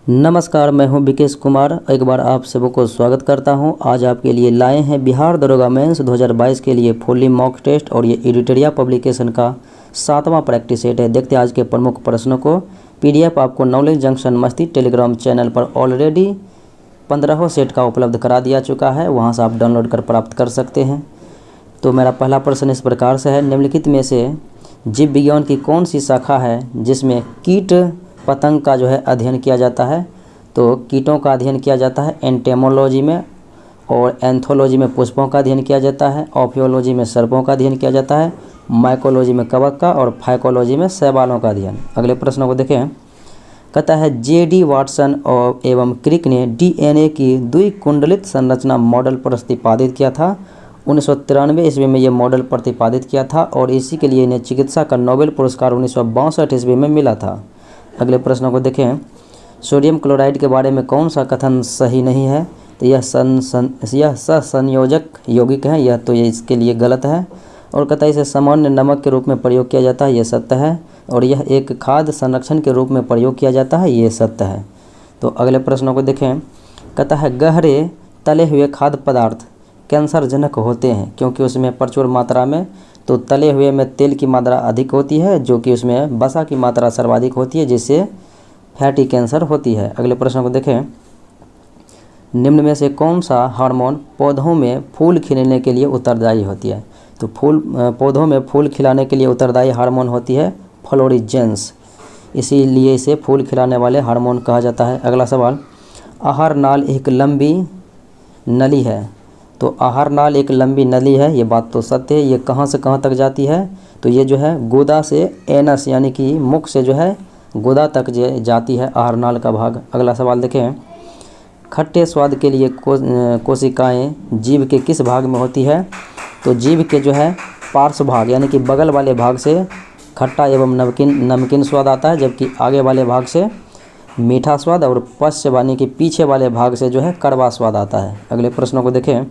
नमस्कार, मैं हूं विकेश कुमार। एक बार आप सबों को स्वागत करता हूं। आज आपके लिए लाए हैं बिहार दरोगा मेंस 2022 के लिए फुल्ली मॉक टेस्ट और ये एडिटोरिया पब्लिकेशन का 7वां प्रैक्टिस सेट है। देखते हैं आज के प्रमुख प्रश्नों को। पीडीएफ आपको नॉलेज जंक्शन मस्ती टेलीग्राम चैनल पर ऑलरेडी 15 सेट का उपलब्ध करा दिया चुका है, वहाँ से आप डाउनलोड कर प्राप्त कर सकते हैं। तो मेरा पहला प्रश्न इस प्रकार से है, निम्नलिखित में से जीव विज्ञान की कौन सी शाखा है जिसमें कीट पतंग का अध्ययन किया जाता है? तो कीटों का अध्ययन किया जाता है एंटेमोलॉजी में, और एंथोलॉजी में पुष्पों का अध्ययन किया जाता है, ऑफियोलॉजी में सर्पों का अध्ययन किया जाता है, माइकोलॉजी में कवक का, और फाइकोलॉजी में शैवालों का अध्ययन। अगले प्रश्न को देखें। कहता है जे.डी. वाटसन और एवं क्रिक ने डीएनए की द्विकुंडलित संरचना मॉडल प्रतिपादित किया था। 1993 ईस्वी में ये मॉडल प्रतिपादित किया था और इसी के लिए इन्हें चिकित्सा का नोबेल पुरस्कार 1962 ईस्वी में मिला था। अगले प्रश्नों को देखें। सोडियम क्लोराइड के बारे में कौन सा कथन सही नहीं है? तो यह सहसंयोजक यौगिक है, यह तो ये इसके लिए गलत है। और कहता है इसे सामान्य नमक के रूप में प्रयोग किया जाता है, यह सत्य है। और यह एक खाद्य संरक्षण के रूप में प्रयोग किया जाता है, ये सत्य है। तो अगले प्रश्नों को देखें। कहता है गहरे तले हुए खाद्य पदार्थ कैंसरजनक होते हैं क्योंकि उसमें प्रचुर मात्रा में, तो तले हुए में तेल की मात्रा अधिक होती है, जो कि उसमें वसा की मात्रा सर्वाधिक होती है, जिससे फैटी कैंसर होती है। अगले प्रश्न को देखें। निम्न में से कौन सा हार्मोन पौधों में फूल खिलने के लिए उत्तरदायी होती है? तो पौधों में फूल खिलाने के लिए उत्तरदायी हार्मोन होती है फ्लोरिजेंस, इसीलिए इसे फूल खिलाने वाले हार्मोन कहा जाता है। अगला सवाल, आहार नाल एक लंबी नली है। तो आहार नाल एक लंबी नली है, ये बात तो सत्य है। ये कहाँ से कहाँ तक जाती है? तो ये गुदा से एनस यानी कि मुख से गुदा तक जाती है आहार नाल का भाग। अगला सवाल देखें। खट्टे स्वाद के लिए कोशिकाएं जीभ के किस भाग में होती है? तो जीभ के पार्श्व भाग यानी कि बगल वाले भाग से खट्टा एवं नमकीन स्वाद आता है, जबकि आगे वाले भाग से मीठा स्वाद और पश्च यानी कि पीछे वाले भाग से कड़वा स्वाद आता है। अगले प्रश्नों को देखें।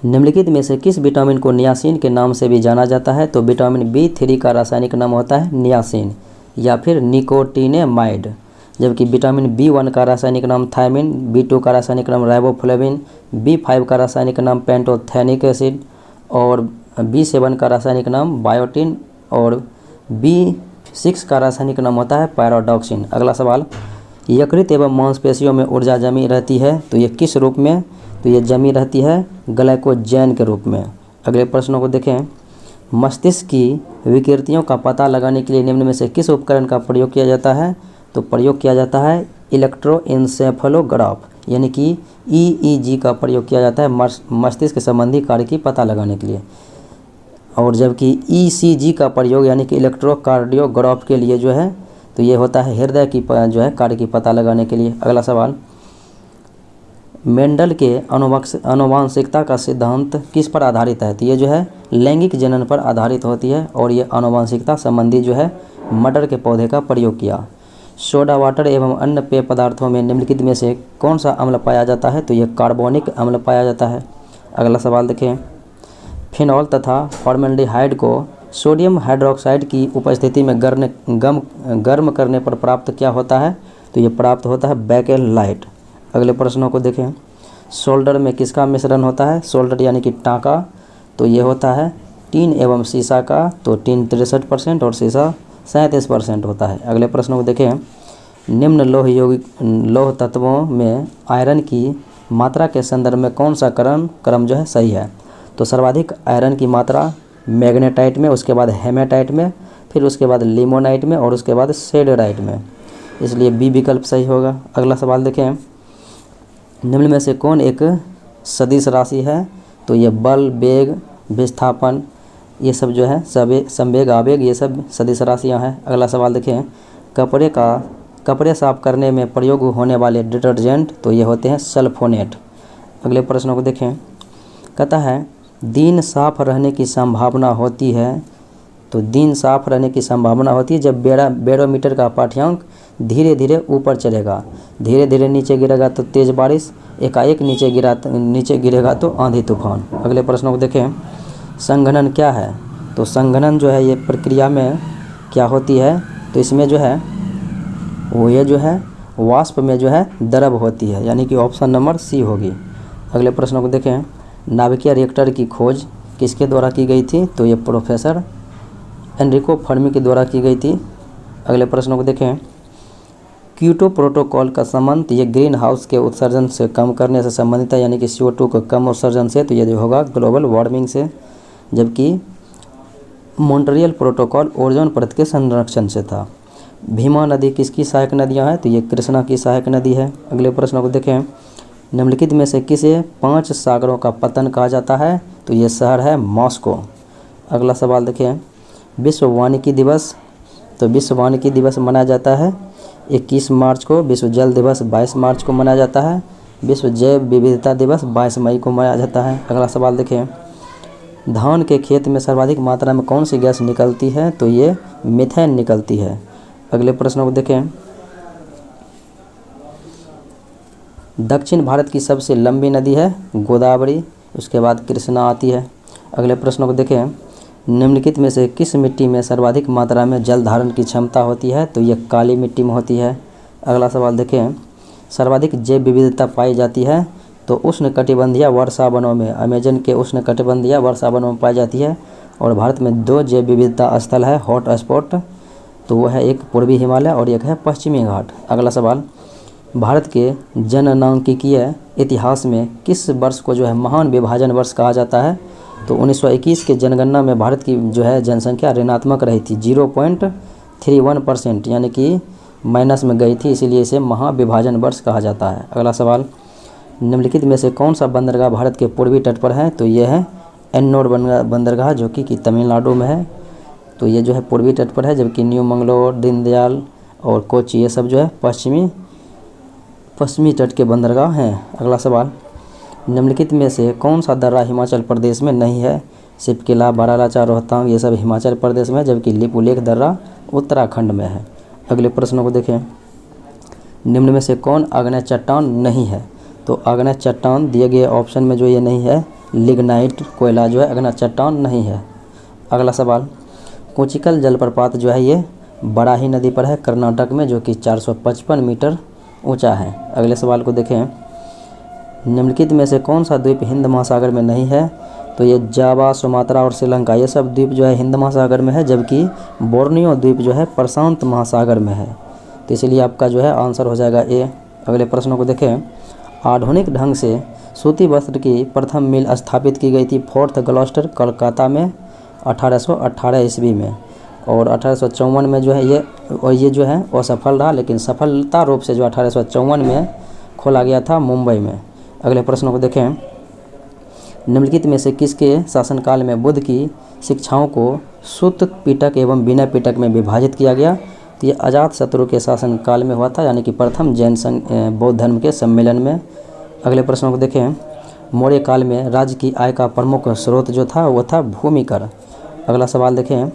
निम्नलिखित में से किस विटामिन को नियासिन के नाम से भी जाना जाता है? तो विटामिन B3 का रासायनिक नाम होता है नियासिन या फिर निकोटिनेमाइड, जबकि विटामिन B1 का रासायनिक नाम थायमिन, B2 का रासायनिक नाम राइबोफ्लेविन, B5 का रासायनिक नाम पेंटोथेनिक एसिड, और B7 का रासायनिक नाम बायोटिन, और B6 का रासायनिक नाम होता है पैराडॉक्सिन। अगला सवाल, यकृत एवं मांसपेशियों में ऊर्जा जमी रहती है, तो ये किस रूप में? तो ये जमी रहती है ग्लाइकोजन के रूप में। अगले प्रश्नों को देखें। मस्तिष्क की विकृतियों का पता लगाने के लिए निम्न में से किस उपकरण का प्रयोग किया जाता है? तो प्रयोग किया जाता है इलेक्ट्रोएन्सेफेलोग्राफ यानी कि EEG का प्रयोग किया जाता है मस्तिष्क संबंधी कार्य की पता लगाने के लिए, और जबकि ECG का प्रयोग यानी कि इलेक्ट्रोकार्डियोग्राफ के लिए तो ये होता है हृदय की कार्य की पता लगाने के लिए। अगला सवाल, मेंडल के आनुवांशिकता का सिद्धांत किस पर आधारित है? तो ये लैंगिक जनन पर आधारित होती है, और ये आनुवांशिकता संबंधी मटर के पौधे का प्रयोग किया। सोडा वाटर एवं अन्य पेय पदार्थों में निम्नलिखित में से कौन सा अम्ल पाया जाता है? तो ये कार्बोनिक अम्ल पाया जाता है। अगला सवाल देखें। फिनॉल तथा फॉर्मेल्डिहाइड को सोडियम हाइड्रोक्साइड की उपस्थिति में गर्म करने पर प्राप्त क्या होता है? तो ये प्राप्त होता है बेकेलाइट। अगले प्रश्नों को देखें। सोल्डर में किसका मिश्रण होता है? सोल्डर यानी कि टाँका, तो ये होता है टीन एवं सीसा का, तो टीन 63% और सीसा 37% होता है। अगले प्रश्नों को देखें। निम्न लौह तत्वों में आयरन की मात्रा के संदर्भ में कौन सा क्रम सही है? तो सर्वाधिक आयरन की मात्रा मैग्नेटाइट में, उसके बाद हेमेटाइट में, फिर उसके बाद लिमोनाइट में, और उसके बाद सेडेराइट में, इसलिए बी विकल्प सही होगा। अगला सवाल देखें। निम्न में से कौन एक सदिश राशि है? तो ये बल, वेग, विस्थापन, ये सब संवेग, आवेग, ये सब सदिश राशियाँ हैं। अगला सवाल देखें। कपड़े साफ करने में प्रयोग होने वाले डिटर्जेंट, तो ये होते हैं सल्फोनेट। अगले प्रश्नों को देखें। कहता है दिन साफ रहने की संभावना होती है, तो दिन साफ रहने की संभावना होती है जब बैरोमीटर का पाठ्यांक धीरे धीरे ऊपर चलेगा, धीरे धीरे नीचे गिरेगा तो तेज़ बारिश, एकाएक नीचे गिरेगा तो आंधी तूफान। अगले प्रश्नों को देखें। संघनन क्या है? तो संघनन ये प्रक्रिया में क्या होती है? तो इसमें वो ये जो है वाष्प में जो है द्रव होती है, यानी कि ऑप्शन नंबर सी होगी। अगले प्रश्न को देखें, नाभिकीय रिएक्टर की खोज किसके द्वारा की गई थी? तो ये प्रोफेसर एनरिको फर्मी के द्वारा की गई थी। अगले प्रश्न को देखें, क्योटो प्रोटोकॉल का संबंध ये ग्रीन हाउस के उत्सर्जन से कम करने से संबंधित है, यानी कि CO2 को कम उत्सर्जन से, तो ये जो होगा ग्लोबल वार्मिंग से। जबकि मॉन्ट्रियल प्रोटोकॉल ओजोन परत के संरक्षण से था। भीमा नदी किसकी सहायक नदियाँ हैं? तो ये कृष्णा की सहायक नदी है। अगले प्रश्न को देखें, निम्नलिखित में से किसे 5 सागरों का पतन कहा जाता है? तो ये शहर है मॉस्को। अगला सवाल देखें, विश्व वानिकी दिवस, तो विश्व वानिकी दिवस मनाया जाता है 21 मार्च को। विश्व जल दिवस 22 मार्च को मनाया जाता है। विश्व जैव विविधता दिवस 22 मई को मनाया जाता है। अगला सवाल देखें, धान के खेत में सर्वाधिक मात्रा में कौन सी गैस निकलती है? तो ये मीथेन निकलती है। अगले प्रश्न को देखें, दक्षिण भारत की सबसे लंबी नदी है गोदावरी, उसके बाद कृष्णा आती है। अगले प्रश्न को देखें, निम्नलिखित में से किस मिट्टी में सर्वाधिक मात्रा में जल धारण की क्षमता होती है? तो ये काली मिट्टी में होती है। अगला सवाल देखें, सर्वाधिक जैव विविधता पाई जाती है? तो उष्णकटिबंधीय वर्षा वनों में, अमेजन के उष्णकटिबंधीय वर्षा वनों में पाई जाती है। और भारत में 2 जैव विविधता स्थल है हॉट स्पॉट, तो वो है एक पूर्वी हिमालय और एक है पश्चिमी घाट। अगला सवाल, भारत के जननांकिकीय इतिहास में किस वर्ष को जो है महान विभाजन वर्ष कहा जाता है? तो 1921 के जनगणना में भारत की जो है जनसंख्या ऋणात्मक रही थी 0.31%, यानी कि माइनस में गई थी, इसीलिए इसे महाविभाजन वर्ष कहा जाता है। अगला सवाल, निम्नलिखित में से कौन सा बंदरगाह भारत के पूर्वी तट पर है? तो ये है एन्नोर बंदरगाह, जो कि तमिलनाडु में है। तो ये जो है पूर्वी तट पर है, जबकि न्यू मंगलोर, दीनदयाल और कोची ये सब जो है पश्चिमी तट के बंदरगाह हैं। अगला सवाल, निम्नलिखित में से कौन सा दर्रा हिमाचल प्रदेश में नहीं है? सिपकिला, बारालाचा, रोहतांग ये सब हिमाचल प्रदेश में, जबकि लिपुलेख दर्रा उत्तराखंड में है। अगले प्रश्नों को देखें, निम्न में से कौन आग्नेय चट्टान नहीं है? तो आग्नेय चट्टान दिए गए ऑप्शन में जो ये नहीं है, लिग्नाइट कोयला जो है आग्नेय चट्टान नहीं है। अगला सवाल, कोचिकल जलप्रपात जो है ये बराही नदी पर है कर्नाटक में, जो कि 455 मीटर ऊंचा है। अगले सवाल को देखें, निम्नलिखित में से कौन सा द्वीप हिंद महासागर में नहीं है? तो ये जावा, सुमात्रा और श्रीलंका ये सब द्वीप जो है हिंद महासागर में है, जबकि बोर्नियो द्वीप जो है प्रशांत महासागर में है। तो इसलिए आपका जो है आंसर हो जाएगा ए। अगले प्रश्नों को देखें, आधुनिक ढंग से सूती वस्त्र की प्रथम मिल स्थापित की गई थी फोर्थ ग्लॉस्टर कोलकाता में 1818 ईस्वी में, और 1854 में जो है ये जो है असफल रहा, लेकिन सफलता रूप से जो 1854 में खोला गया था मुंबई में। अगले प्रश्नों को देखें, निम्नलिखित में से किसके शासनकाल में बुद्ध की शिक्षाओं को सुत्त पिटक एवं विनय पिटक में विभाजित किया गया? तो ये अजातशत्रु के शासनकाल में हुआ था, यानी कि प्रथम जैन बौद्ध धर्म के सम्मेलन में। अगले प्रश्नों को देखें, मौर्य काल में राज्य की आय का प्रमुख स्रोत जो था वो था भूमि कर। अगला सवाल देखें,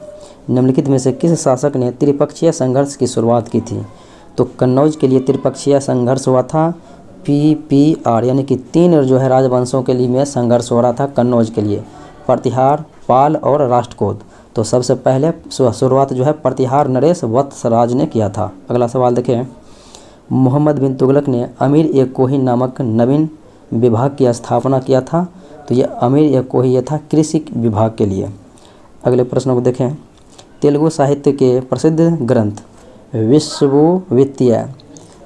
निम्नलिखित में से किस शासक ने त्रिपक्षीय संघर्ष की शुरुआत की थी? तो कन्नौज के लिए त्रिपक्षीय संघर्ष हुआ था PPR, यानी कि 3 जो है राजवंशों के लिए में संघर्ष हो रहा था कन्नौज के लिए, प्रतिहार, पाल और राष्ट्रकूट। तो सबसे पहले शुरुआत जो है प्रतिहार नरेश वत्सराज ने किया था। अगला सवाल देखें, मोहम्मद बिन तुगलक ने अमीर ए कोही नामक नवीन विभाग की स्थापना किया था। तो ये अमीर ए कोही ये था कृषि विभाग के लिए। अगले प्रश्न को देखें, तेलुगु साहित्य के प्रसिद्ध ग्रंथ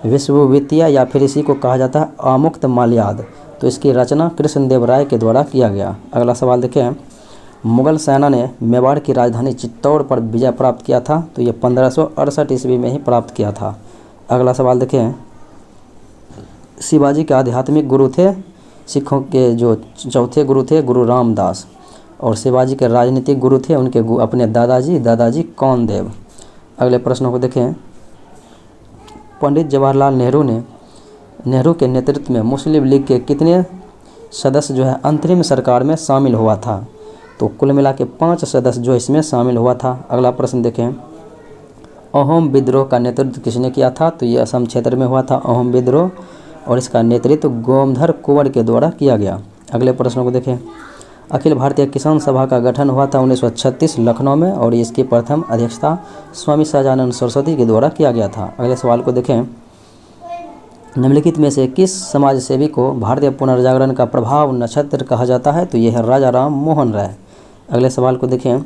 विश्ववित्तीय या फिर इसी को कहा जाता है आमुक्त माल्याद, तो इसकी रचना कृष्णदेव राय के द्वारा किया गया। अगला सवाल देखें, मुगल सेना ने मेवाड़ की राजधानी चित्तौड़ पर विजय प्राप्त किया था। तो ये 1568 ईस्वी में ही प्राप्त किया था। अगला सवाल देखें, शिवाजी के आध्यात्मिक गुरु थे सिखों के जो चौथे गुरु थे गुरु रामदास, और शिवाजी के राजनीतिक गुरु थे उनके अपने दादाजी कौनदेव। अगले प्रश्नों को देखें, पंडित जवाहरलाल नेहरू के नेतृत्व में मुस्लिम लीग के कितने सदस्य जो है अंतरिम सरकार में शामिल हुआ था? तो कुल मिला के 5 सदस्य जो इसमें शामिल हुआ था। अगला प्रश्न देखें, अहोम विद्रोह का नेतृत्व किसने किया था? तो ये असम क्षेत्र में हुआ था अहोम विद्रोह, और इसका नेतृत्व गोमधर कुंवर के द्वारा किया गया। अगले प्रश्न को देखें, अखिल भारतीय किसान सभा का गठन हुआ था 1936 लखनऊ में और इसकी प्रथम अध्यक्षता स्वामी सहजानंद सरस्वती के द्वारा किया गया था। अगले सवाल को देखें, निम्नलिखित में से किस समाज सेवी को भारतीय पुनर्जागरण का प्रभाव नक्षत्र कहा जाता है? तो यह है राजा राम मोहन राय। अगले सवाल को देखें,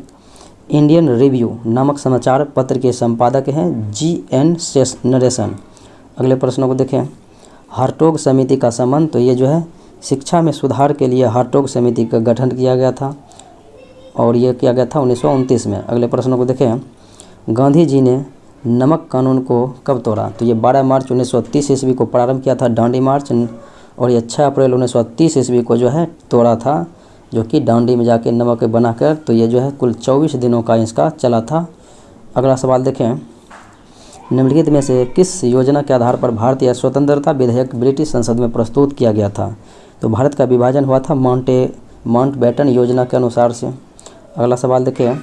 इंडियन रिव्यू नामक समाचार पत्र के संपादक हैं जी.एन. नरेशन। अगले प्रश्नों को देखें, हार्टोग समिति का संबंध, तो ये जो है शिक्षा में सुधार के लिए हार्टोग समिति का गठन किया गया था और ये किया गया था 1929 में। अगले प्रश्नों को देखें, गांधी जी ने नमक कानून को कब तोड़ा? तो ये 12 मार्च 1930 ईस्वी को प्रारंभ किया था दांडी मार्च और ये 6 अप्रैल 1930 ईस्वी को जो है तोड़ा था, जो कि दांडी में जाके नमक बनाकर, तो ये जो है कुल 24 दिनों का इसका चला था। अगला सवाल देखें, निम्नलिखित में से किस योजना के आधार पर भारतीय स्वतंत्रता विधेयक ब्रिटिश संसद में प्रस्तुत किया गया था? तो भारत का विभाजन हुआ था माउंटबेटन योजना के अनुसार से। अगला सवाल देखें,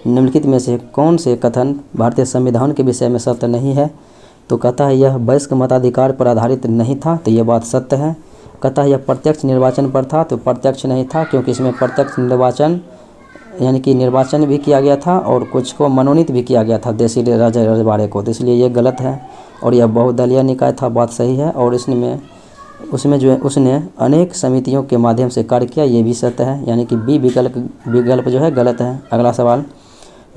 निम्नलिखित में से कौन से कथन भारतीय संविधान के विषय में सत्य नहीं है? तो कहता है यह वयस्क मताधिकार पर आधारित नहीं था, तो ये बात सत्य है। कहता है यह प्रत्यक्ष निर्वाचन पर था, तो प्रत्यक्ष नहीं था क्योंकि इसमें प्रत्यक्ष निर्वाचन यानी कि निर्वाचन भी किया गया था और कुछ को मनोनीत भी किया गया था देसी राजा रजवाड़े को, तो इसलिए ये गलत है। और यह बहुदलीय निकाय था, बात सही है। और उसमें जो है उसने अनेक समितियों के माध्यम से कार्य किया, ये भी सत्य है, यानी कि बी विकल्प जो है गलत है। अगला सवाल,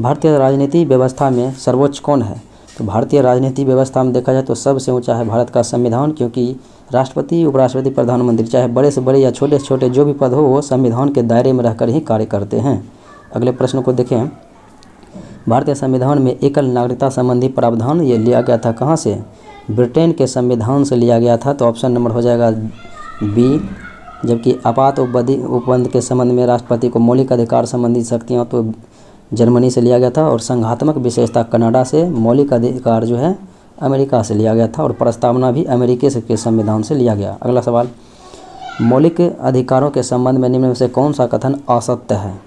भारतीय राजनीति व्यवस्था में सर्वोच्च कौन है? तो भारतीय राजनीति व्यवस्था में देखा जाए तो सबसे ऊंचा है भारत का संविधान, क्योंकि राष्ट्रपति, उपराष्ट्रपति, प्रधानमंत्री चाहे बड़े से बड़े या छोटे से छोटे जो भी पद हो वो संविधान के दायरे में रहकर ही कार्य करते हैं। अगले प्रश्न को देखें, भारतीय संविधान में एकल नागरिकता संबंधी प्रावधान ये लिया गया था कहाँ से? ब्रिटेन के संविधान से लिया गया था, तो ऑप्शन नंबर हो जाएगा बी। जबकि आपात उपबंध के संबंध में राष्ट्रपति को मौलिक अधिकार संबंधी शक्तियाँ तो जर्मनी से लिया गया था और संघात्मक विशेषता कनाडा से, मौलिक अधिकार जो है अमेरिका से लिया गया था और प्रस्तावना भी अमेरिकी के संविधान से लिया गया। अगला सवाल, मौलिक अधिकारों के संबंध में निम्न में से कौन सा कथन असत्य है?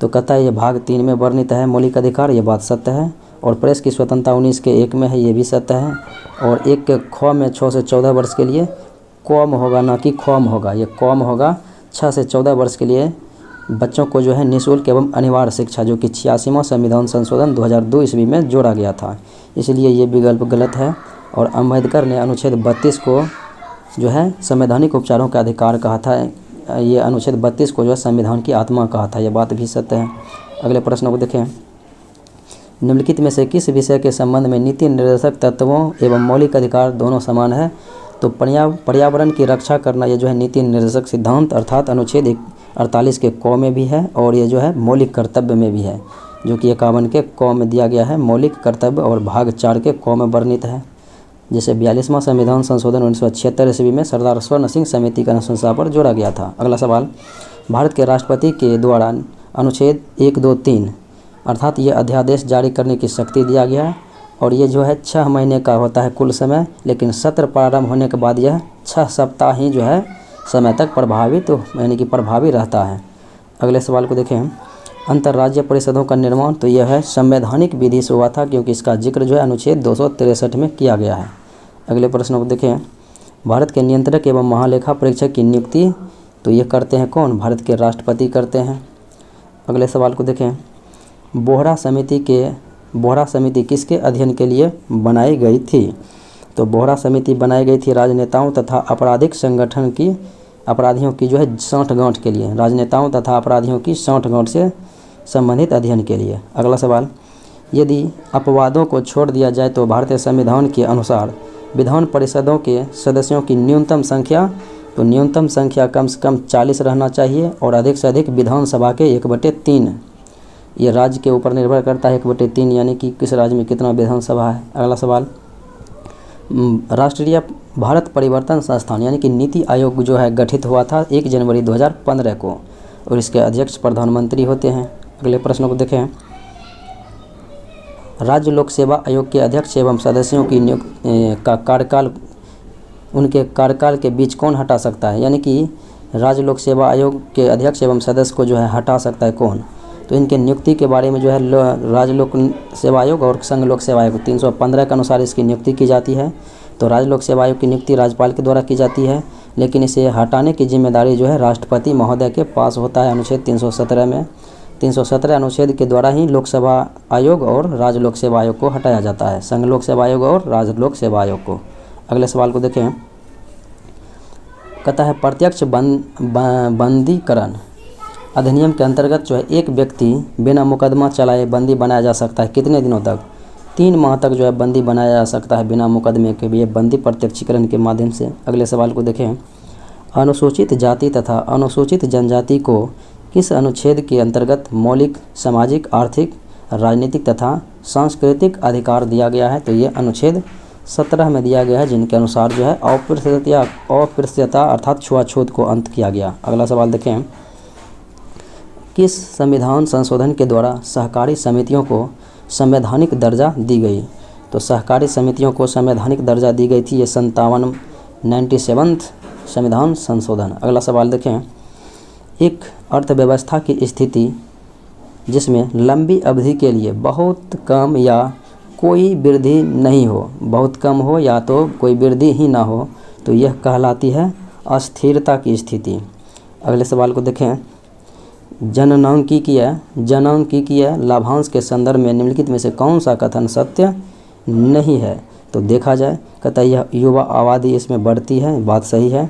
तो कहता है ये भाग 3 में वर्णित है मौलिक अधिकार, ये बात सत्य है। और प्रेस की स्वतंत्रता 19 के 1 में है, ये भी सत्य है। और 1 के ख में 6 से 14 वर्ष के लिए कौम होगा, ना कि खौम होगा, ये कौम होगा। 6 से 14 वर्ष के लिए बच्चों को जो है निःशुल्क एवं अनिवार्य शिक्षा, जो कि 86वां संविधान संशोधन 2002 ईस्वी में जोड़ा गया था, इसलिए ये विकल्प गलत है। और अम्बेडकर ने अनुच्छेद 32 को जो है संवैधानिक उपचारों का अधिकार कहा था, ये अनुच्छेद 32 को जो है संविधान की आत्मा कहा था, यह बात भी सत्य है। अगले प्रश्न को देखें, निम्नलिखित में से किस विषय के संबंध में नीति निर्देशक तत्वों एवं मौलिक अधिकार दोनों समान है? तो पर्यावरण की रक्षा करना ये जो है नीति निर्देशक सिद्धांत अर्थात अनुच्छेद 48 के क में भी है और ये जो है मौलिक कर्तव्य में भी है, जो कि 51 के क में दिया गया है मौलिक कर्तव्य और भाग 4 के क में वर्णित है। जैसे 42वां संविधान संशोधन 1976 ईस्वी में सरदार स्वर्ण सिंह समिति की अनुशंसा पर जोड़ा गया था। अगला सवाल, भारत के राष्ट्रपति के द्वारा अनुच्छेद 1, 2, 3 अर्थात ये अध्यादेश जारी करने की शक्ति दिया गया है और ये जो है 6 महीने का होता है कुल समय, लेकिन सत्र प्रारंभ होने के बाद यह 6 सप्ताह ही जो है समय तक प्रभावित यानी कि प्रभावी रहता है। अगले सवाल को देखें, अंतर्राज्यीय परिषदों का निर्माण, तो यह है संवैधानिक विधि से हुआ था क्योंकि इसका जिक्र जो है अनुच्छेद 263 में किया गया है। अगले प्रश्न को देखें, भारत के नियंत्रक एवं महालेखा परीक्षक की नियुक्ति तो ये करते हैं कौन? भारत के राष्ट्रपति करते हैं। अगले सवाल को देखें, बोहरा समिति किसके अध्ययन के लिए बनाई गई थी? तो बोहरा समिति बनाई गई थी राजनेताओं तथा आपराधिक संगठन की अपराधियों की जो है साँठगांठ के लिए, राजनेताओं तथा अपराधियों की साँठगांठ से संबंधित अध्ययन के लिए। अगला सवाल, यदि अपवादों को छोड़ दिया जाए तो भारतीय संविधान के अनुसार विधान परिषदों के सदस्यों की न्यूनतम संख्या, तो न्यूनतम संख्या कम से कम 40 रहना चाहिए और अधिक से अधिक विधानसभा के 1/3। ये राज्य के ऊपर निर्भर करता है 1/3 यानी कि किस राज्य में कितना विधानसभा है। अगला सवाल, राष्ट्रीय भारत परिवर्तन संस्थान यानी कि नीति आयोग जो है गठित हुआ था 1 जनवरी 2015 को और इसके अध्यक्ष प्रधानमंत्री होते हैं। अगले प्रश्न को देखें, राज्य लोक सेवा आयोग के अध्यक्ष एवं सदस्यों की का कार्यकाल, उनके कार्यकाल के बीच कौन हटा सकता है? यानी कि राज्य लोक सेवा आयोग के अध्यक्ष एवं सदस्य को जो है हटा सकता है कौन? तो इनके नियुक्ति के बारे में जो है राज्य लोक सेवा आयोग और संघ लोक सेवा आयोग 315 के अनुसार इसकी नियुक्ति की जाती है। तो राज्य लोक सेवा आयोग की नियुक्ति राज्यपाल के द्वारा की जाती है लेकिन इसे हटाने की जिम्मेदारी जो है राष्ट्रपति महोदय के पास होता है। अनुच्छेद 317 में 317 अनुच्छेद के द्वारा ही लोक सेवा आयोग और राज्य लोक सेवा आयोग को हटाया जाता है, संघ लोक सेवा आयोग और राज्य लोक सेवा आयोग को। अगले सवाल को देखें, कहता है प्रत्यक्ष बंदीकरण अधिनियम के अंतर्गत जो है एक व्यक्ति बिना मुकदमा चलाए बंदी बनाया जा सकता है कितने दिनों तक? 3 माह तक जो है बंदी बनाया जा सकता है बिना मुकदमे के भी बंदी प्रत्यक्षीकरण के माध्यम से। अगले सवाल को देखें, अनुसूचित जाति तथा अनुसूचित जनजाति को किस अनुच्छेद के अंतर्गत मौलिक सामाजिक, आर्थिक, राजनीतिक तथा सांस्कृतिक अधिकार दिया गया है? तो ये अनुच्छेद 17 में दिया गया है, जिनके अनुसार जो है अस्पृश्यता अर्थात छुआछूत को अंत किया गया। अगला सवाल देखें, किस संविधान संशोधन के द्वारा सहकारी समितियों को संवैधानिक दर्जा दी गई? तो सहकारी समितियों को संवैधानिक दर्जा दी गई थी, ये 97वां संविधान संशोधन। अगला सवाल देखें, एक अर्थव्यवस्था की स्थिति जिसमें लंबी अवधि के लिए बहुत कम या कोई वृद्धि नहीं हो, बहुत कम हो या तो कोई वृद्धि ही ना हो, तो यह कहलाती है अस्थिरता की स्थिति। अगले सवाल को देखें, जनांकीय लाभांश के संदर्भ में निम्नलिखित में से कौन सा कथन सत्य नहीं है? तो देखा जाए, कहता है यह युवा आबादी इसमें बढ़ती है, बात सही है।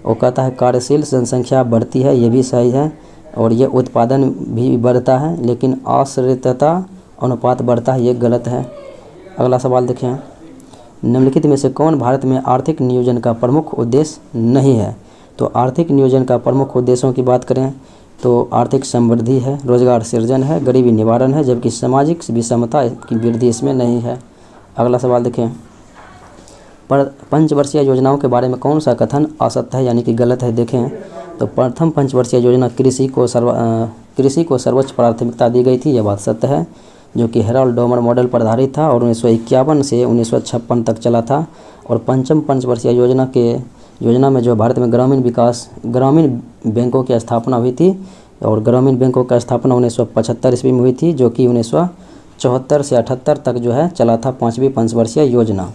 और कहता है कार्यशील जनसंख्या बढ़ती है, ये भी सही है। और ये उत्पादन भी बढ़ता है, लेकिन आश्रितता अनुपात बढ़ता है, ये गलत है। अगला सवाल देखें, निम्नलिखित में से कौन भारत में आर्थिक नियोजन का प्रमुख उद्देश्य नहीं है? तो आर्थिक नियोजन का प्रमुख उद्देश्यों की बात करें तो आर्थिक समृद्धि है, रोजगार सृजन है, गरीबी निवारण है, जबकि सामाजिक विषमता की वृद्धि इसमें नहीं है। अगला सवाल देखें, पंचवर्षीय योजनाओं के बारे में कौन सा कथन असत्य है यानी कि गलत है? देखें तो प्रथम पंचवर्षीय योजना कृषि को सर्वोच्च प्राथमिकता दी गई थी, यह बात सत्य है, जो कि हेराल्ड डोमर मॉडल पर आधारित था और 1951 से 1956 तक चला था। और पंचम पंचवर्षीय योजना में जो भारत में ग्रामीण बैंकों की स्थापना हुई थी, और ग्रामीण बैंकों का स्थापना 1975 ईस्वी में हुई थी, जो कि 1974 से 78 तक जो है चला था 5वीं पंचवर्षीय योजना।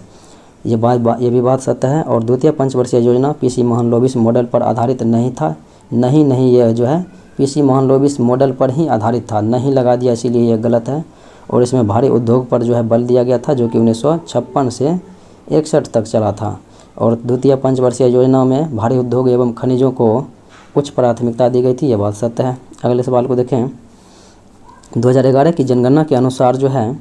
ये भी बात सत्य है। और द्वितीय पंचवर्षीय योजना पीसी महालनोबिस मॉडल पर आधारित नहीं था, नहीं ये जो है पीसी महालनोबिस मॉडल पर ही आधारित था, नहीं लगा दिया, इसीलिए यह गलत है। और इसमें भारी उद्योग पर जो है बल दिया गया था, जो कि 1956 से 61 तक चला था। और द्वितीय पंचवर्षीय योजना में भारी उद्योग एवं खनिजों को उच्च प्राथमिकता दी गई थी, यह बात सत्य है। अगले सवाल को देखें, 2011 की जनगणना के अनुसार जो है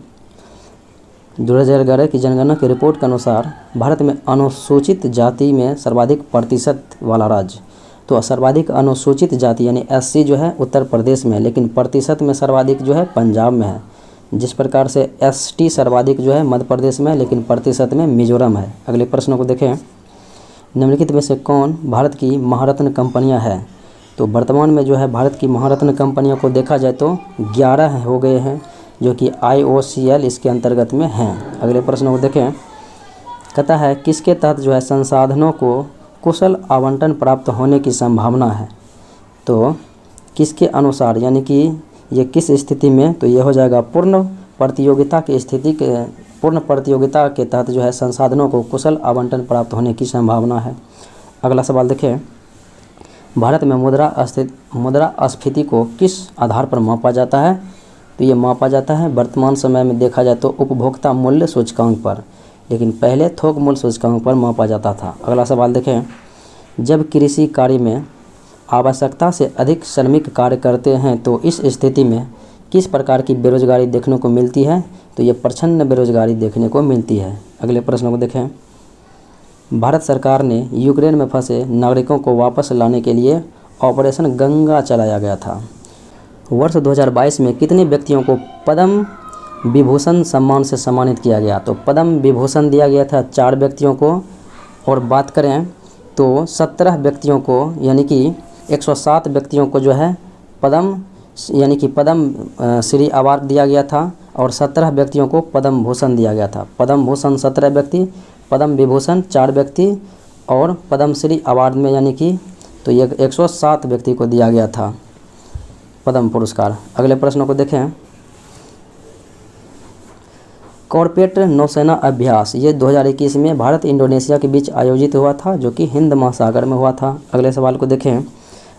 2011 की जनगणना की रिपोर्ट के अनुसार भारत में अनुसूचित जाति में सर्वाधिक प्रतिशत वाला राज्य, तो सर्वाधिक अनुसूचित जाति यानी एससी जो है उत्तर प्रदेश में है, लेकिन प्रतिशत में सर्वाधिक जो है पंजाब में है। जिस प्रकार से एसटी सर्वाधिक जो है मध्य प्रदेश में, लेकिन प्रतिशत में मिजोरम है। अगले प्रश्नों को देखें, निम्नलिखित में से कौन भारत की महारत्न कंपनियां हैं? तो वर्तमान में जो है भारत की महारत्न कंपनियों को देखा जाए तो 11 हो गए हैं, जो कि IOCL इसके अंतर्गत में हैं। अगले प्रश्नों को देखें, कहता है किसके तहत जो है संसाधनों को कुशल आवंटन प्राप्त होने की संभावना है? तो किसके अनुसार यानी कि ये किस स्थिति में? तो ये हो जाएगा पूर्ण प्रतियोगिता के तहत जो है संसाधनों को कुशल आवंटन प्राप्त होने की संभावना है। अगला सवाल देखें, भारत में मुद्रास्फीति को किस आधार पर मापा जाता है? तो ये मापा जाता है वर्तमान समय में देखा जाए तो उपभोक्ता मूल्य सूचकांक पर, लेकिन पहले थोक मूल्य सूचकांक पर मापा जाता था। अगला सवाल देखें, जब कृषि कार्य में आवश्यकता से अधिक श्रमिक कार्य करते हैं तो इस स्थिति में किस प्रकार की बेरोजगारी देखने को मिलती है? तो ये प्रच्छन्न बेरोजगारी देखने को मिलती है। अगले प्रश्न को देखें, भारत सरकार ने यूक्रेन में फंसे नागरिकों को वापस लाने के लिए ऑपरेशन गंगा चलाया गया था। वर्ष 2022 में कितने व्यक्तियों को पद्म विभूषण सम्मान से सम्मानित किया गया? तो पद्म विभूषण दिया गया था 4 व्यक्तियों को, और बात करें तो 17 व्यक्तियों को यानी कि 107 व्यक्तियों को जो है पद्म श्री अवार्ड दिया गया था, और 17 व्यक्तियों को पद्म भूषण दिया गया था। पद्म भूषण 17 व्यक्ति, पद्म विभूषण 4 व्यक्ति, और पद्म श्री अवार्ड में यानी कि तो ये 107 व्यक्ति को दिया गया था पद्म पुरस्कार। अगले प्रश्नों को देखें, कॉर्पेट नौसेना अभ्यास ये 2021 में भारत इंडोनेशिया के बीच आयोजित हुआ था, जो कि हिंद महासागर में हुआ था। अगले सवाल को देखें।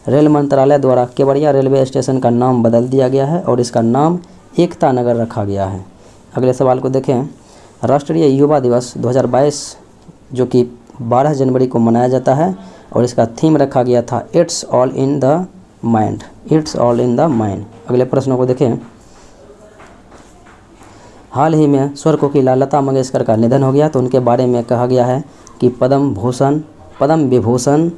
रेल मंत्रालय द्वारा केवड़िया रेलवे स्टेशन का नाम बदल दिया गया है और इसका नाम एकता नगर रखा गया है। अगले सवाल को देखें। राष्ट्रीय युवा दिवस 2022 जो कि 12 जनवरी को मनाया जाता है और इसका थीम रखा गया था it's all in the mind. It's all in the mind. अगले प्रश्नों को देखें। हाल ही में स्वर कोकिला लता मंगेशकर का निधन हो गया, तो उनके बारे में कहा गया है कि पद्म भूषण, पद्म विभूषण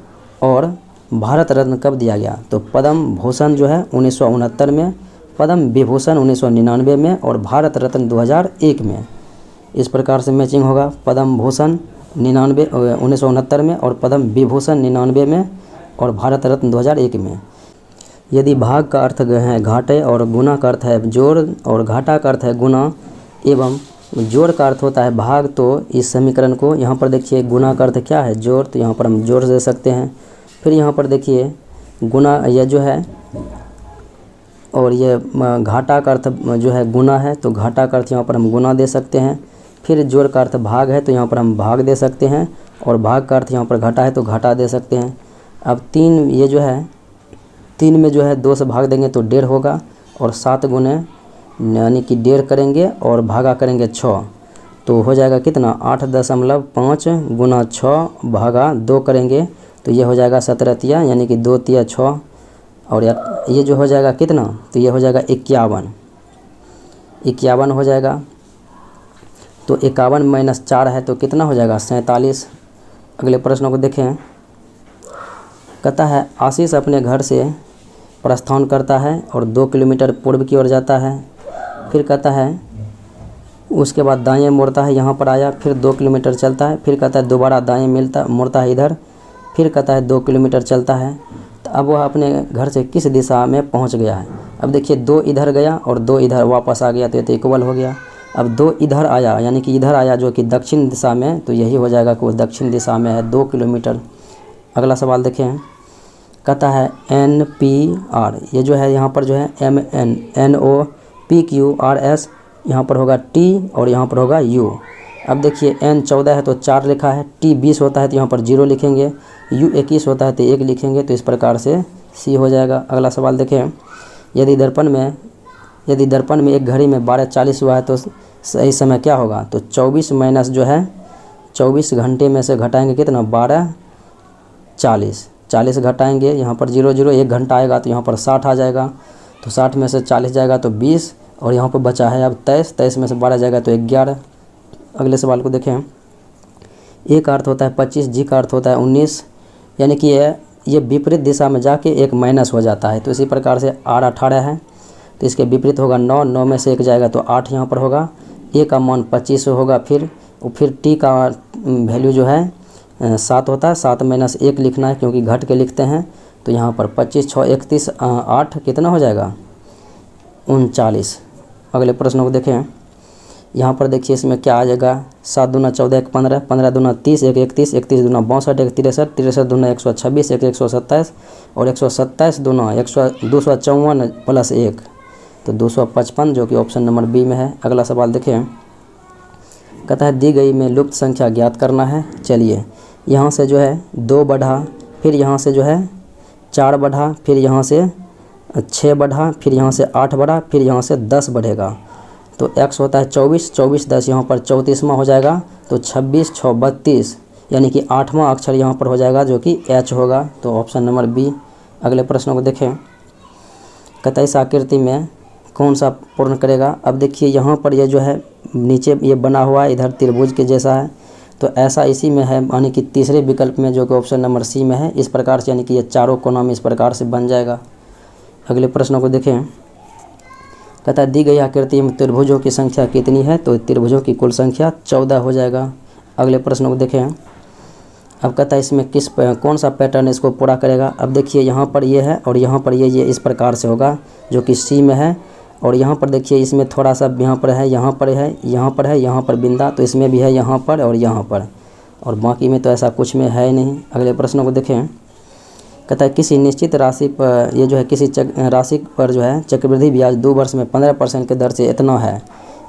और भारत रत्न कब दिया गया। तो पद्म भूषण जो है 1969 में, पद्म विभूषण 1999 में और भारत रत्न 2001 में। इस प्रकार से मैचिंग होगा। पद्म भूषण 1969 में और पद्म विभूषण 99 में और भारत रत्न 2001 में। यदि भाग का अर्थ है घाटे और गुना का अर्थ है जोड़ और घाटा का अर्थ है गुना एवं जोड़ का अर्थ होता है भाग, तो इस समीकरण को यहाँ पर देखिए गुना का अर्थ क्या है जोड़, तो यहाँ पर हम जोड़ दे सकते हैं। फिर यहाँ पर देखिए गुना यह जो है और ये घाटा का अर्थ जो है गुना है, तो घाटा का अर्थ यहाँ पर हम गुना दे सकते हैं। फिर जोड़ का अर्थ भाग है, तो यहाँ पर हम भाग दे सकते हैं और भाग का अर्थ यहाँ पर घाटा है तो घाटा दे सकते हैं। अब 3 ये जो है 3 में जो है 2 से भाग देंगे तो 1.5 होगा और 7 गुने यानी कि 1.5 करेंगे और भागा करेंगे 6, तो हो जाएगा कितना 8.5 गुना 6 भागा 2 करेंगे तो ये हो जाएगा 17 तिया यानी कि 2 तिया 6 और ये जो हो जाएगा कितना, तो ये हो जाएगा 51 हो जाएगा। तो 51 - 4 है तो कितना हो जाएगा 47। अगले प्रश्नों को देखें। कहता है आशीष अपने घर से प्रस्थान करता है और 2 किलोमीटर पूर्व की ओर जाता है। फिर कहता है उसके बाद दाएं मुड़ता है, यहाँ पर आया, फिर 2 किलोमीटर चलता है, फिर कहता है दोबारा दाएं मुड़ता है इधर, फिर कहता है 2 किलोमीटर चलता है। तो अब वह अपने घर से किस दिशा में पहुँच गया है। अब देखिए 2 इधर गया और 2 इधर वापस आ गया, तो ये तो इक्वल हो गया। अब 2 इधर आया यानी कि इधर आया जो कि दक्षिण दिशा में, तो यही हो जाएगा कि वो दक्षिण दिशा में है 2 किलोमीटर। अगला सवाल देखें। कहता है NPR ये जो है यहाँ पर जो है MNOPQRS यहाँ पर होगा T और यहाँ पर होगा U। अब देखिए N 14 है तो 4 लिखा है, T 20 होता है तो यहाँ पर 0 लिखेंगे, U 21 होता है तो 1 लिखेंगे, तो इस प्रकार से C हो जाएगा। अगला सवाल देखें। यदि दर्पण में एक घड़ी में 12:40 हुआ है तो सही समय क्या होगा। तो 24 माइनस जो है 24 घंटे में से घटाएंगे कितना 12:40, 40 घटाएंगे यहाँ पर 0 1 घंटा आएगा तो यहाँ पर 60 आ जाएगा, तो 60 में से 40 जाएगा तो 20 और यहाँ पर बचा है अब 23 में से 12 जाएगा तो 11। अगले सवाल को देखें। ए का अर्थ होता है 25, जी का अर्थ होता है 19, यानी कि ये विपरीत दिशा में जाके एक माइनस हो जाता है, तो इसी प्रकार से R 18 है तो इसके विपरीत होगा 9 में से 1 जाएगा तो 8 यहाँ पर होगा। ए का मान 25 होगा, फिर टी का वैल्यू जो है 7 होता है, 7 - 1 लिखना है क्योंकि घट के लिखते हैं, तो यहाँ पर 25 6 31 8 कितना हो जाएगा 39। अगले प्रश्न को देखें। यहाँ पर देखिए इसमें क्या आ जाएगा 7 दूना 14 1 15, 15 दूना 30 1 31, 31 दूना 62 1 63, 63 दूना 126 1 127 और 127 दूना 254 प्लस 1 तो 255 जो कि ऑप्शन नंबर बी में है। अगला सवाल देखें। कहता है दी गई में लुप्त संख्या ज्ञात करना है। चलिए यहाँ से जो है 2 बढ़ा, फिर यहाँ से जो है 4 बढ़ा, फिर यहाँ से 6 बढ़ा, फिर यहाँ से 8 बढ़ा, फिर यहाँ से 10 बढ़ेगा, तो x होता है 24, 24 10 यहाँ पर 34वां हो जाएगा, तो 26 6 32 यानी कि 8वां अक्षर यहाँ पर हो जाएगा जो कि h होगा, तो ऑप्शन नंबर बी। अगले प्रश्न को देखें। कहता है इस आकृति में कौन सा पूर्ण करेगा। अब देखिए यहाँ पर ये जो है नीचे ये बना हुआ है इधर त्रिभुज के जैसा है, तो ऐसा इसी में है यानी कि तीसरे विकल्प में जो कि ऑप्शन नंबर सी में है। इस प्रकार से यानी कि ये चारों कोना में इस प्रकार से बन जाएगा। अगले प्रश्न को देखें। कहता है दी गई आकृति में त्रिभुजों की संख्या कितनी है, तो त्रिभुजों की कुल संख्या 14 हो जाएगा। अगले प्रश्न को देखें। अब कहता है इसमें कौन सा पैटर्न इसको पूरा करेगा। अब देखिए यहाँ पर ये है और यहाँ पर ये इस प्रकार से होगा जो कि सी में है, और यहाँ पर देखिए इसमें थोड़ा सा यहाँ पर है, यहाँ पर है, यहाँ पर है, यहाँ पर बिंदा, तो इसमें भी है यहाँ पर और यहाँ पर, और बाकी में तो ऐसा कुछ में है नहीं। अगले प्रश्न को देखें। कहता है किसी निश्चित राशि पर ये जो है किसी राशि पर जो है चक्रवृद्धि ब्याज 2 वर्ष में 15% के दर से इतना है।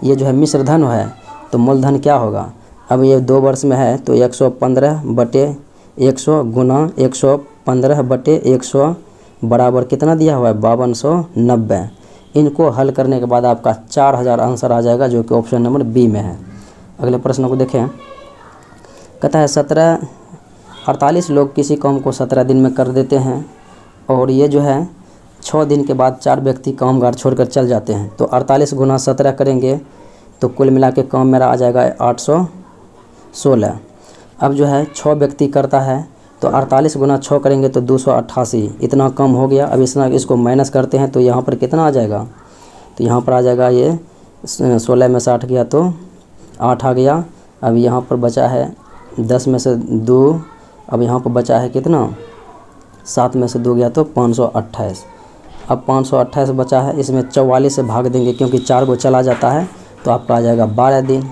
ये जो है मिश्र धन है, तो मूलधन क्या होगा, अब ये 2 वर्ष में है तो 115/100 गुना 115/100 बराबर कितना दिया हुआ है 5290। इनको हल करने के बाद आपका 4000 आंसर आ जाएगा, जो कि ऑप्शन नंबर बी में है। अगले प्रश्न को देखें। कहता है 48 लोग किसी काम को 17 दिन में कर देते हैं और ये जो है 6 दिन के बाद 4 व्यक्ति कामगार छोड़कर चल जाते हैं। तो 48 गुना 17 करेंगे तो कुल मिला के काम मेरा आ जाएगा 816। अब जो है 6 व्यक्ति करता है तो 48 गुना 6 करेंगे तो 288, इतना कम हो गया। अब इसको माइनस करते हैं तो यहाँ पर कितना आ जाएगा, तो यहाँ पर आ जाएगा ये 16 में से 8 गया तो 8 आ गया। अब यहाँ पर बचा है 10 में से 2, अब यहाँ पर बचा है कितना 7 में से 2 गया तो 528। अब 528 बचा है, इसमें 44 से भाग देंगे क्योंकि 4 को चला जाता है तो आपका आ जाएगा 12 दिन,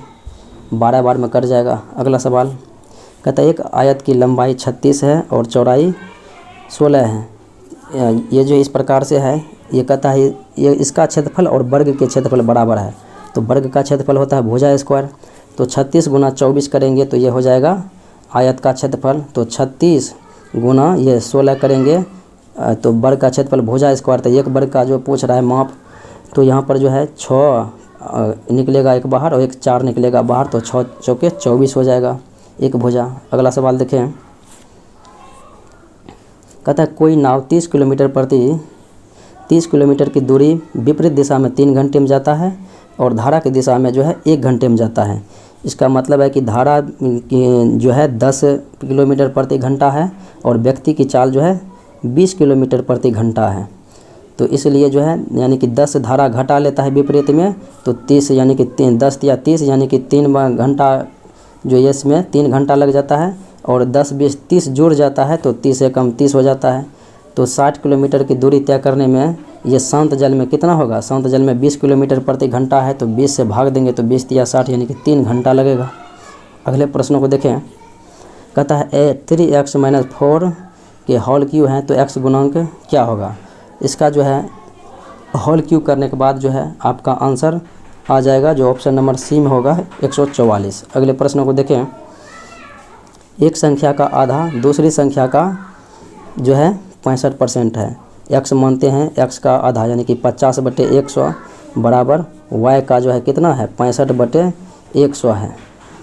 12 बार में कट जाएगा। अगला सवाल कहता है एक आयत की लंबाई 36 है और चौड़ाई 16 है। ये जो इस प्रकार से है, ये कहता है ये इसका क्षेत्रफल और वर्ग के क्षेत्रफल बराबर है। तो वर्ग का क्षेत्रफल होता है भुजा स्क्वायर, तो 36 गुना 24 करेंगे तो ये हो जाएगा आयत का क्षेत्रफल। तो 36 गुना ये 16 करेंगे तो वर्ग का क्षेत्रफल भुजा स्क्वायर, तो एक वर्ग का जो पूछ रहा है माप, तो यहाँ पर जो है 6 निकलेगा एक बाहर और एक 4 निकलेगा बाहर, तो 6 चौके 24 हो जाएगा एक भुजा। अगला सवाल देखें। कहता है कोई नाव 30 किलोमीटर की दूरी विपरीत दिशा में 3 घंटे में जाता है और धारा की दिशा में जो है 1 घंटे में जाता है। इसका मतलब है कि धारा जो है 10 किलोमीटर प्रति घंटा है और व्यक्ति की चाल जो है 20 किलोमीटर प्रति घंटा है। तो इसलिए जो है यानी कि 10 धारा घटा लेता है विपरीत में, तो 30 यानी कि 10 या 30 यानी कि 3 घंटा जो ये इसमें 3 घंटा लग जाता है और 10 20 30 जुड़ जाता है तो 30 से कम 30 हो जाता है। तो 60 किलोमीटर की दूरी तय करने में ये शांत जल में कितना होगा, शांत जल में 20 किलोमीटर प्रति घंटा है तो 20 से भाग देंगे तो 20 या 60 यानी कि 3 घंटा लगेगा। अगले प्रश्नों को देखें। कहता है 3x - 4 के होल क्यू हैं तो x गुणांक क्या होगा। इसका जो है होल क्यू करने के बाद जो है आपका आंसर आ जाएगा, जो ऑप्शन नंबर सी में होगा 144। अगले प्रश्नों को देखें। एक संख्या का आधा दूसरी संख्या का जो है 65% है। x मानते हैं x का आधा यानी कि 50/100 बराबर y का जो है कितना है 65/100 है।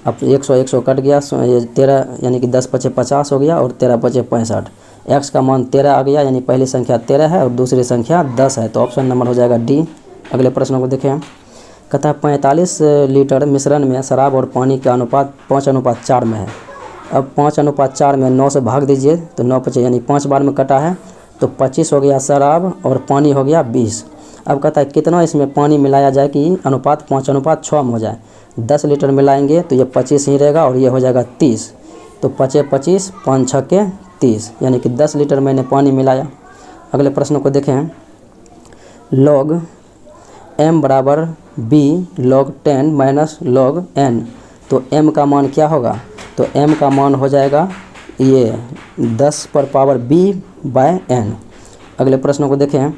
अब 100 कट गया, ये 13 यानी कि 10 × 5 = 50 हो गया और 13 × 5 = 65। x का मान 13 आ गया, यानी पहली संख्या 13 है और दूसरी संख्या 10 है, तो ऑप्शन नंबर हो जाएगा डी। अगले प्रश्नों को देखें। कहता है 45 लीटर मिश्रण में शराब और पानी का अनुपात 5:4 में है। अब 5:4 में 9 से भाग दीजिए तो 9 × 5 यानी 5 बार में कटा है तो 25 हो गया शराब और पानी हो गया 20। अब कहता है कितना इसमें पानी मिलाया जाए कि अनुपात 5:6 में हो जाए। 10 लीटर मिलाएंगे तो ये 25 ही रहेगा और ये हो जाएगा 30, तो 5 × 25 = 5 × 6 = 30 यानी कि 10 लीटर मैंने पानी मिलाया। अगले प्रश्न को देखें। log m = b log 10 - log n, तो m का मान क्या होगा, तो m का मान हो जाएगा ये 10⁻b/n। अगले प्रश्नों को देखें।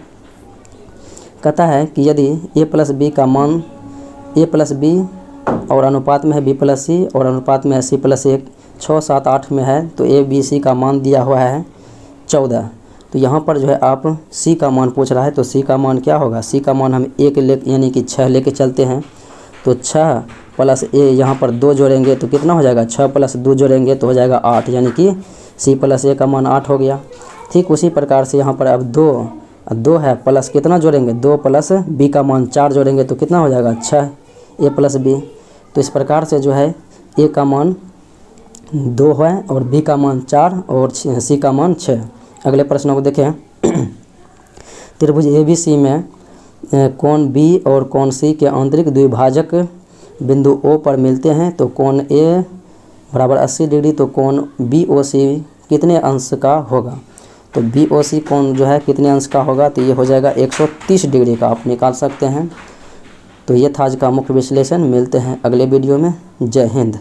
कहता है कि यदि a + b का मान a + b और अनुपात में है b + c और अनुपात में है c + 1 6, 7, 8 में है तो a b c का मान दिया हुआ है 14। तो यहाँ पर जो है आप c का मान पूछ रहा है तो c का मान क्या होगा, c का मान हम 1 यानी कि 6 लेके चलते हैं तो 6 + a यहाँ पर 2 जोड़ेंगे तो कितना हो जाएगा, 6 + 2 जोड़ेंगे तो हो जाएगा 8 यानी कि c + a का मान 8 हो गया। ठीक उसी प्रकार से यहाँ पर अब 2 है प्लस कितना जोड़ेंगे, 2 + b का मान 4 जोड़ेंगे तो कितना हो जाएगा 6 a + b। तो इस प्रकार से जो है a का मान 2 है और b का मान 4 और c का मान 6। अगले प्रश्नों को देखें। त्रिभुज ABC में कोण B और कोण C के आंतरिक द्विभाजक बिंदु O पर मिलते हैं तो कोण A = 80 डिग्री, तो कोण BOC कितने अंश का होगा, तो BOC कोण जो है कितने अंश का होगा, तो ये हो जाएगा 130 डिग्री का, आप निकाल सकते हैं। तो ये था आज का मुख्य विश्लेषण। मिलते हैं अगले वीडियो में। जय हिंद।